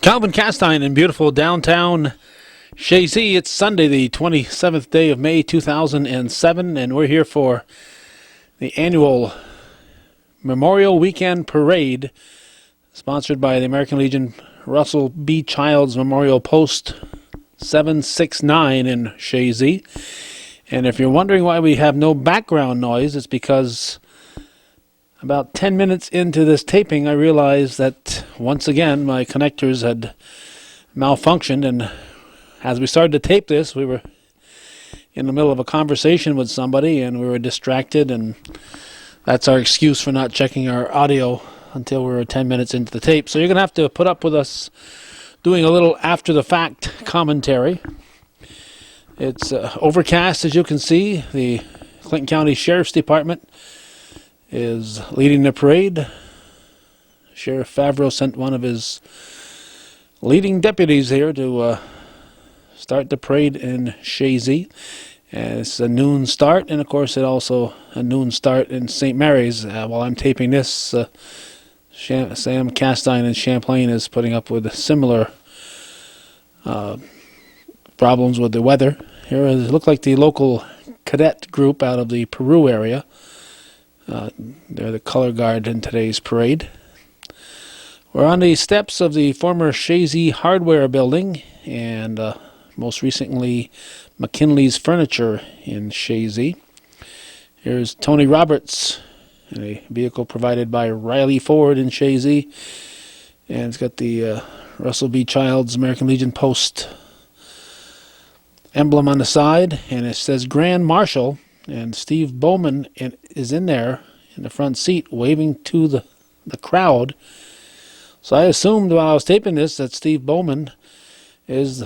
Calvin Castine in beautiful downtown Chazy. It's Sunday, the 27th day of May, 2007, and we're here for the annual Memorial Weekend Parade, sponsored by the American Legion Russell B. Childs Memorial Post 769 in Chazy. And if you're wondering why we have no background noise, it's because about 10 minutes into this taping, I realized that once again my connectors had malfunctioned, and as we started to tape this, we were in the middle of a conversation with somebody and we were distracted, and that's our excuse for not checking our audio until we were 10 minutes into the tape. So you're going to have to put up with us doing a little after-the-fact commentary. It's overcast, as you can see. The Clinton County Sheriff's Department is leading the parade. Sheriff Favreau sent one of his leading deputies here to start the parade in Chazy. And it's a noon start, and of course it also a noon start in St. Mary's. While I'm taping this, Sam Castine in Champlain is putting up with similar problems with the weather. Here it looks like the local cadet group out of the Peru area. They're the color guard in today's parade. We're on the steps of the former Chazy Hardware building, and most recently McKinley's Furniture in Chazy. Here's Tony Roberts in a vehicle provided by Riley Ford in Chazy, and it's got the Russell B. Childs American Legion Post emblem on the side, and it says Grand Marshal. And Steve Bowman is in there in the front seat waving to the crowd. So I assumed while I was taping this that Steve Bowman is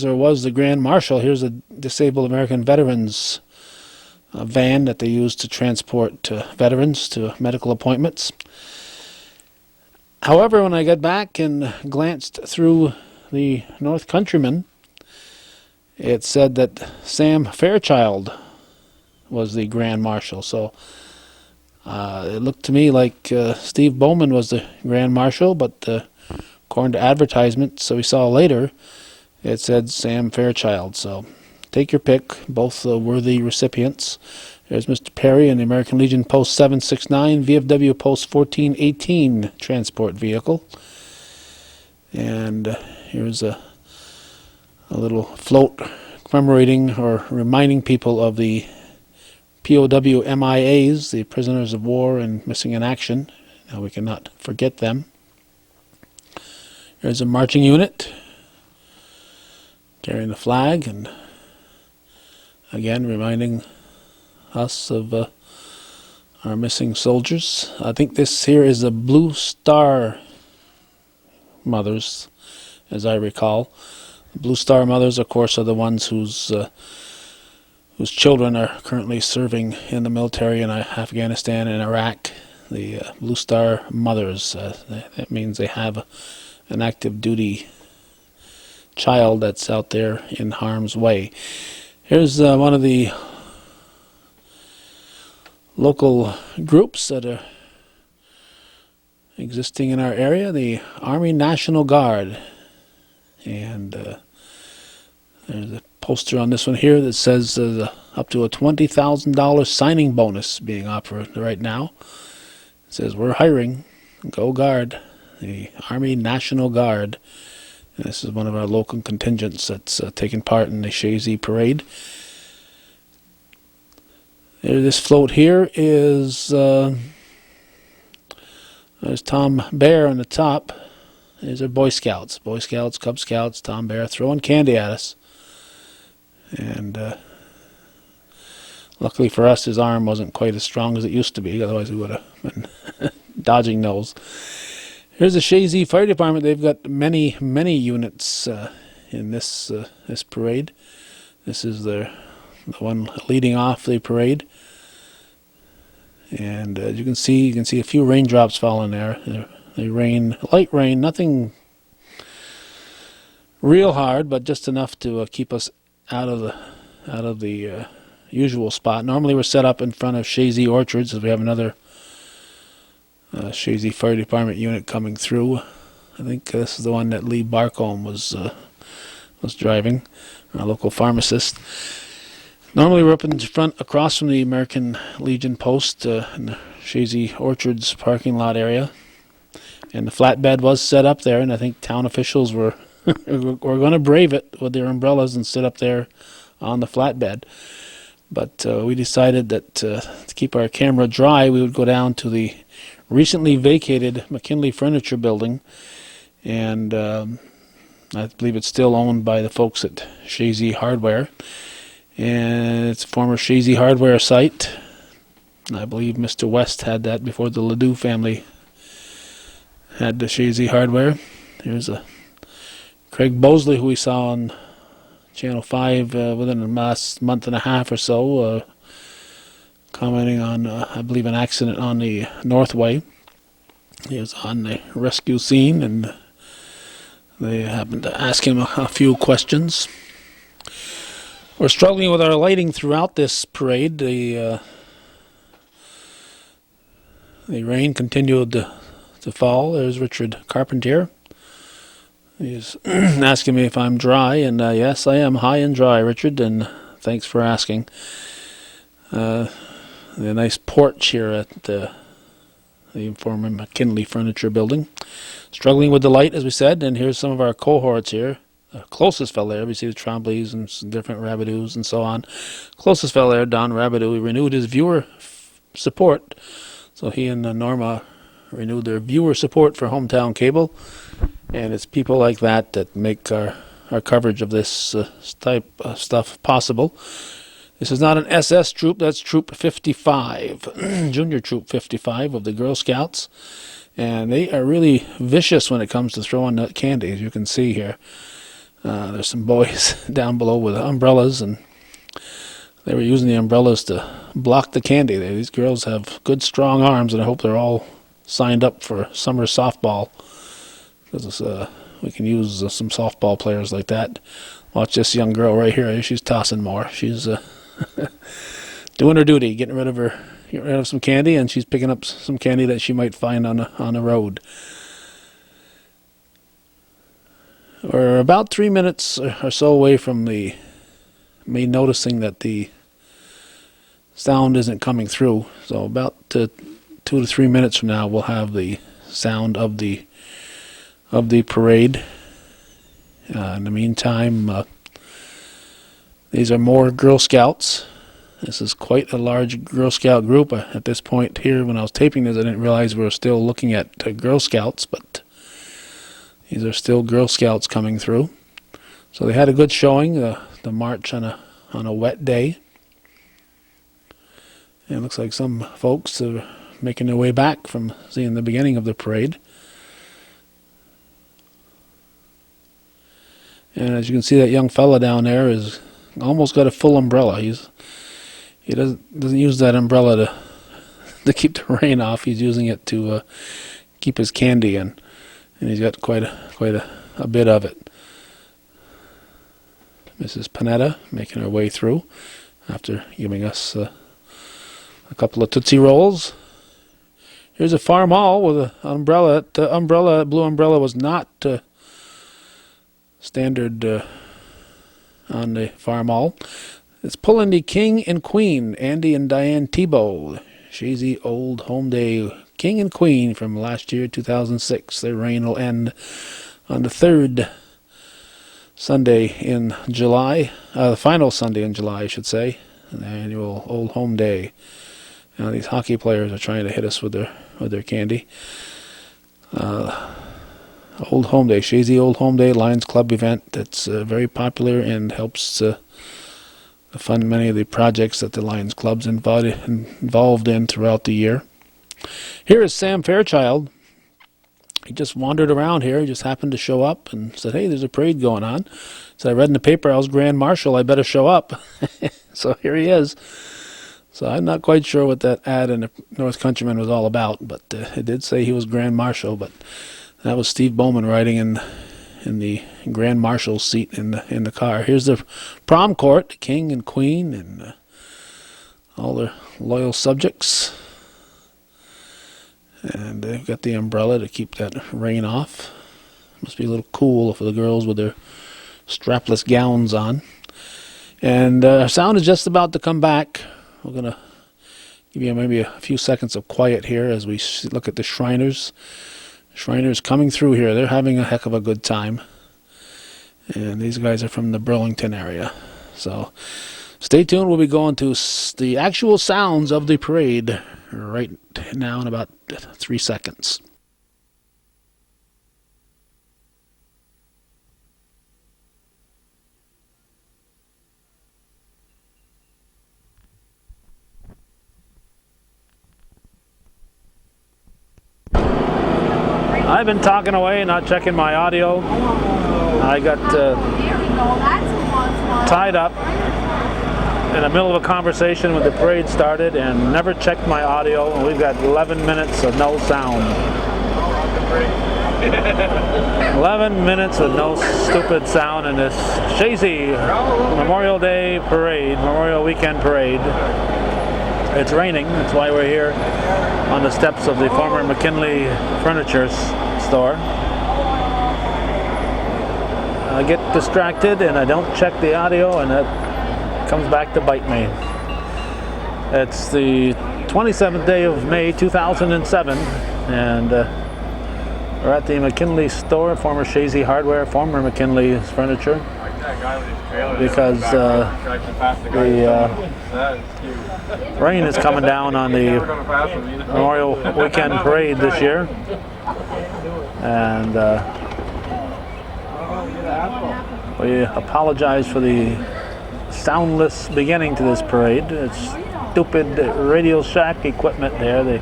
or was the Grand Marshal. Here's a disabled American veterans van that they use to transport veterans to medical appointments. However, when I got back and glanced through the North Countryman, it said that Sam Fairchild was the Grand Marshal. So it looked to me like Steve Bowman was the Grand Marshal, but according to advertisements so we saw later, it said Sam Fairchild. So take your pick, both worthy recipients. There's Mr. Perry in the American Legion Post 769, VFW Post 1418 transport vehicle. And here's a little float commemorating or reminding people of the POW MIAs, the prisoners of war and missing in action. Now we cannot forget them. There's a marching unit carrying the flag, and again reminding us of our missing soldiers. I think this here is the Blue Star Mothers, as I recall. The Blue Star Mothers, of course, are the ones whose children are currently serving in the military in Afghanistan and Iraq. The Blue Star Mothers, that means they have an active duty child that's out there in harm's way. Here's one of the local groups that are existing in our area, the Army National Guard. And there's a poster on this one here that says up to a $20,000 signing bonus being offered right now. It says, we're hiring, go Guard, the Army National Guard. And this is one of our local contingents that's taking part in the Chazy Parade. This float here is there's Tom Bear on the top. These are Boy Scouts, Cub Scouts, Tom Bear throwing candy at us. And luckily for us, his arm wasn't quite as strong as it used to be. Otherwise, we would have been dodging those. Here's the Chazy Fire Department. They've got many units in this parade. This is the one leading off the parade. And as you can see a few raindrops falling there. They rain, light rain, nothing real hard, but just enough to keep us out of the usual spot. Normally we're set up in front of Chazy Orchards, as we have another Chazy Fire Department unit coming through. I think this is the one that Lee Barcombe was driving, our local pharmacist. Normally we're up in front, across from the American Legion post in the Chazy Orchards parking lot area. And the flatbed was set up there, and I think town officials were going to brave it with their umbrellas and sit up there on the flatbed. But we decided that to keep our camera dry, we would go down to the recently vacated McKinley Furniture Building. And I believe it's still owned by the folks at Chazy Hardware. And it's a former Chazy Hardware site. I believe Mr. West had that before the Ledoux family had the Chazy Hardware. Here's a Craig Bosley, who we saw on Channel 5 within the last month and a half or so, commenting on, I believe, an accident on the Northway. He was on the rescue scene, and they happened to ask him a few questions. We're struggling with our lighting throughout this parade. The rain continued to fall. There's Richard Carpentier. He's asking me if I'm dry, and yes, I am high and dry, Richard, and thanks for asking. The nice porch here at the former McKinley Furniture Building. Struggling with the light, as we said, and here's some of our cohorts here. The closest fellow there, we see the Trombleys and some different Rabideaus and so on. Closest fellow there, Don Rabideau, he renewed his viewer support. So he and Norma renewed their viewer support for Hometown Cable. And it's people like that that make our coverage of this type of stuff possible. This is not an SS troop, that's Troop 55, Junior Troop 55 of the Girl Scouts. And they are really vicious when it comes to throwing nut candy, as you can see here. There's some boys down below with umbrellas, and they were using the umbrellas to block the candy. These girls have good, strong arms, and I hope they're all signed up for summer softball. Because we can use some softball players like that. Watch this young girl right here. She's tossing more. She's doing her duty, getting rid of some candy, and she's picking up some candy that she might find on the road. We're about 3 minutes or so away from me noticing that the sound isn't coming through. So about 2 to 3 minutes from now, we'll have the sound of the parade. In the meantime, these are more Girl Scouts. This is quite a large Girl Scout group. At this point here, when I was taping this, I didn't realize we were still looking at Girl Scouts, but these are still Girl Scouts coming through. So they had a good showing, the march on a wet day. And it looks like some folks are making their way back from seeing the beginning of the parade. And as you can see, that young fella down there is almost got a full umbrella. He doesn't use that umbrella to keep the rain off. He's using it to keep his candy in, and he's got quite a bit of it. Mrs. Panetta making her way through after giving us a couple of Tootsie Rolls. Here's a farm hall with an umbrella. The blue umbrella was not standard on the farm hall. It's pulling the King and Queen, Andy and Diane Tebow, Chazy Old Home Day King and Queen from last year, 2006. Their reign will end on the third Sunday in July, the final Sunday in July, I should say, the annual Old Home Day. Now these hockey players are trying to hit us with their candy. Old Home Day, Chazy Old Home Day Lions Club event that's very popular and helps fund many of the projects that the Lions Club's involved in throughout the year. Here is Sam Fairchild. He just wandered around here. He just happened to show up and said, "Hey, there's a parade going on." So I read in the paper I was Grand Marshal. I better show up. So here he is. So I'm not quite sure what that ad in the North Countryman was all about, but it did say he was Grand Marshal. But that was Steve Bowman riding in the Grand Marshal's seat in the car. Here's the prom court, the King and Queen, and all their loyal subjects. And they've got the umbrella to keep that rain off. Must be a little cool for the girls with their strapless gowns on. And sound is just about to come back. We're going to give you maybe a few seconds of quiet here as we look at the Shriners. Shriners coming through here. They're having a heck of a good time. And these guys are from the Burlington area. So stay tuned. We'll be going to the actual sounds of the parade right now in about 3 seconds. I've been talking away, not checking my audio. I got tied up in the middle of a conversation when the parade started and never checked my audio, and we've got 11 minutes of no sound. 11 minutes with no stupid sound in this Chazy Memorial Day parade, Memorial Weekend parade. It's raining, that's why we're here on the steps of the former McKinley Furniture store. I get distracted and I don't check the audio, and that comes back to bite me. It's the 27th day of May 2007, and we're at the McKinley store, former Chazy Hardware, former McKinley Furniture, because the rain is coming down on the Memorial Weekend Parade this year, and we apologize for the soundless beginning to this parade. It's stupid Radio Shack equipment there. The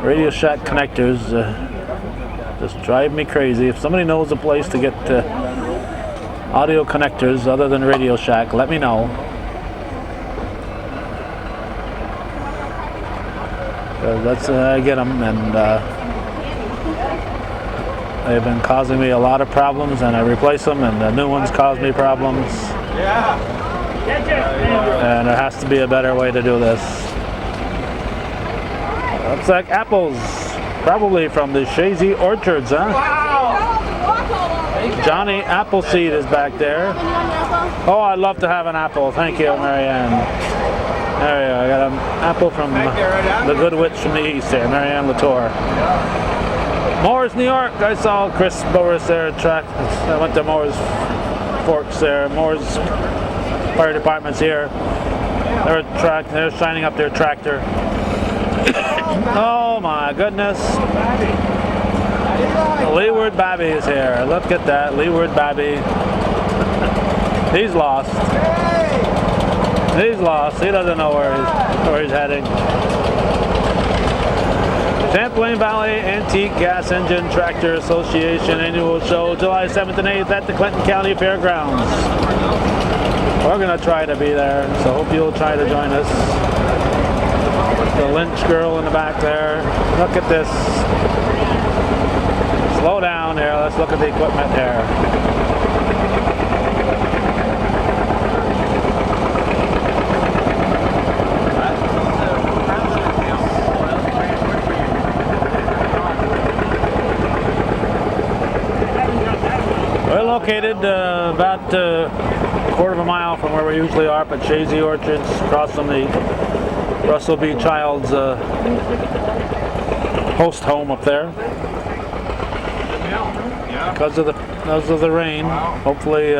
Radio Shack connectors just drive me crazy. If somebody knows a place to get audio connectors other than Radio Shack, let me know. That's I get them, and they've been causing me a lot of problems, and I replace them, and the new ones cause me problems. And there has to be a better way to do this. Looks like apples, probably from the Chazy orchards, huh? Johnny Appleseed is back there. Oh, I'd love to have an apple. Thank you, Marianne. There we go. I got an apple from the good witch from the east there, Marianne Latour. Moore's, New York. I saw Chris Boris there. I went to Moore's Forks there. Moore's Fire Department's here. They're shining up their tractor. Oh my goodness. Leeward Babby is here. Look at that, Leeward Babby. He's lost. He's lost. He doesn't know where he's heading. Champlain Valley Antique Gas Engine Tractor Association Annual Show, July 7th and 8th at the Clinton County Fairgrounds. We're going to try to be there, so hope you'll try to join us. The Lynch girl in the back there. Look at this. Slow down here. Let's look at the equipment here. We're located about a quarter of a mile from where we usually are up at Chazy Orchards, across from the Russell B. Childs host home up there. Because of the rain, hopefully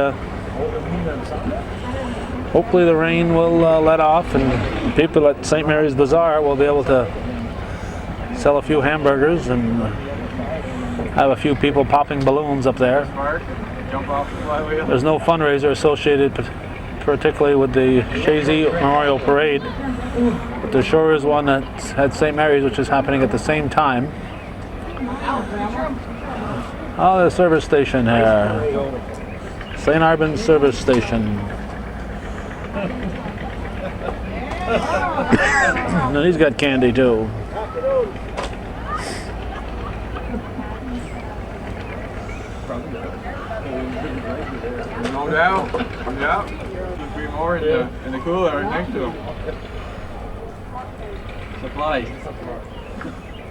the rain will let off, and people at St. Mary's Bazaar will be able to sell a few hamburgers and have a few people popping balloons up there. There's no fundraiser associated particularly with the Chazy Memorial Parade, but there sure is one at St. Mary's, which is happening at the same time. Oh, the service station here. St. Albans service station. And he's got candy too. No doubt. Yeah. Should be more in the cooler right next to him. Supplies.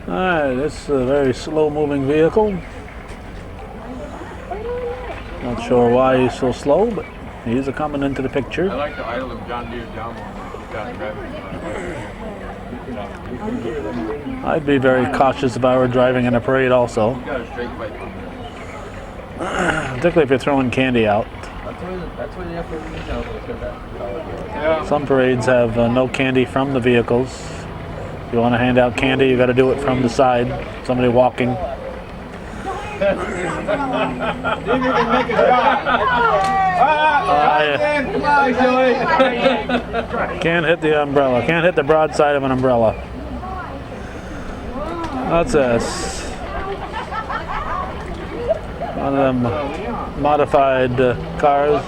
Alright, this is a very slow moving vehicle. Not sure why he's so slow, but he's a coming into the picture. I like the idle of John Deere down one. I'd be very cautious if I were driving in a parade also. Particularly if you're throwing candy out. That's why the FOE Some parades have no candy from the vehicles. If you want to hand out candy, you got to do it from the side. Somebody walking. Can't hit the umbrella. Can't hit the broad side of an umbrella. That's us. One of them modified cars.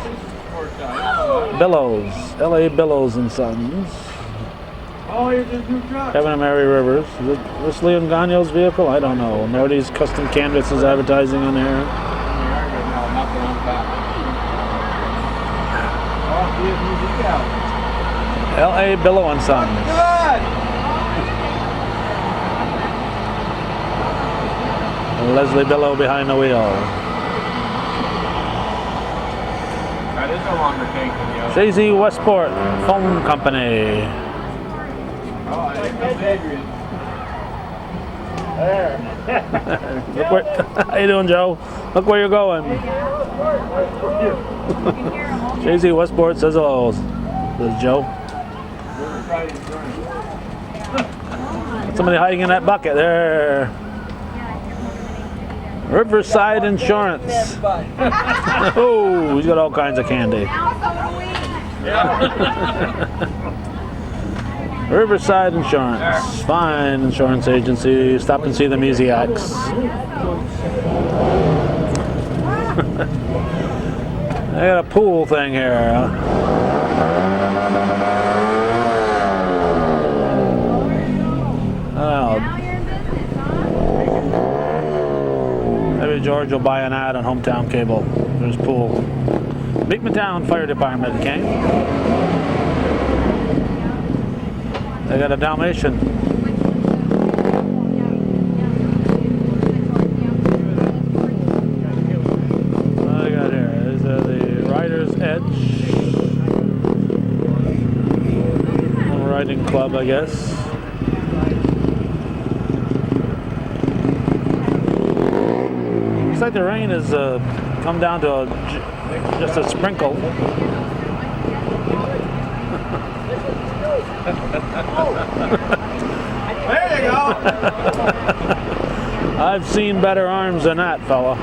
Billows. L.A. Billows and Sons. Kevin and Mary Rivers. Is this Leon Gagno's vehicle? I don't know. Nordy's Custom Canvases advertising on there. L.A. Billow and Sons. Leslie Billow behind the wheel. That is no longer taken, yo. Chazy Westport Phone Company. Oh, I think that's Adrian. Look where, how you doing, Joe? Look where you're going. Chazy Westport says hello. Says Joe. Somebody hiding in that bucket there. Riverside Insurance. Oh, he's got all kinds of candy. Riverside Insurance. Fine insurance agency. Stop and see the Musiacs. I got a pool thing here. Oh. Maybe George will buy an ad on Hometown Cable. There's pool. Beekmantown Fire Department came. They got a Dalmatian. What do I got here? Is the Rider's Edge. Riding club, I guess. Looks like the rain has come down to just a sprinkle. There you go. I've seen better arms than that, fella.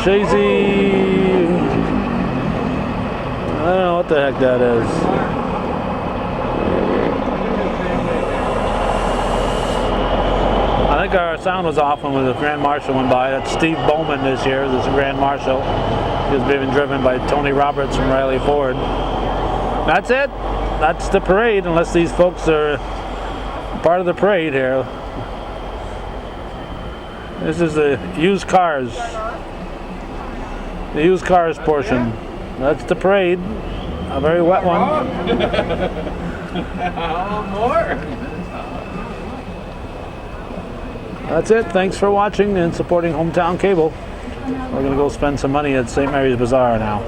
Chazy. I don't know what the heck that is. I think our sound was off when the Grand Marshal went by. That's Steve Bowman this year. This is Grand Marshal. He's being driven by Tony Roberts from Riley Ford. That's it. That's the parade, unless these folks are part of the parade here. This is the used cars. The used cars portion. That's the parade. A very wet one. More. That's it. Thanks for watching and supporting Hometown Cable. We're going to go spend some money at St. Mary's Bazaar now.